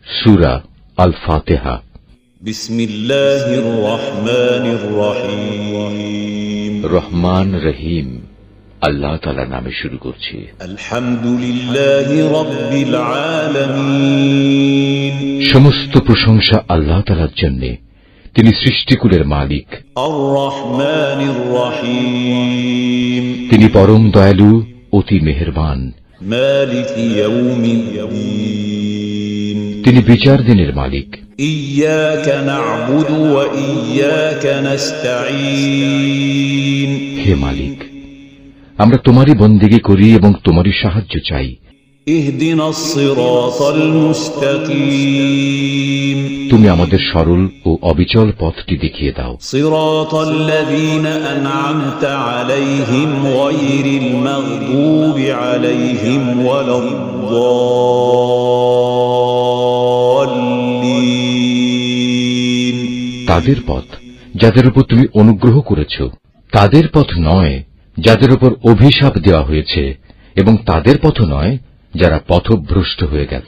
সূরা আল ফাতিহা। বিসমিল্লাহির রহমানির রহিম। রহমান রহিম আল্লাহ তাআলার নামে শুরু করছি। আলহামদুলিল্লাহি রাব্বিল আলামিন। সমস্ত প্রশংসা আল্লাহ তাআলার জন্য, তিনি সৃষ্টিকুলের মালিক। আর রহমানির রহিম, তিনি পরম দয়ালু, অতি মেহেরবান। মালিক ইয়াউমিদ্দিন, তিনি বিচার দিনের মালিক। ইয়াকা না'বুদু ওয়া ইয়াকা নাস্তাঈন, হে মালিক, আমরা তোমারই বন্দেগী করি এবং তোমারই সাহায্য চাই। ইহদিনাস সিরাতাল মুস্তাকিম, তুমি আমাদের সরল ও অবিচল পথটি দেখিয়ে দাও। সিরাতাল্লাযীনা আন'আমতা আলাইহিম গায়রিল মাগদুবি আলাইহিম ওয়ালাদ-দাল্লিন, তাদের পথ যাদের উপর তুমি অনুগ্রহ করেছ, তাদের পথ নয় যাদের উপর অভিশাপ দেওয়া হয়েছে, এবং তাদের পথ নয় যারা পথভ্রষ্ট হয়ে গেল।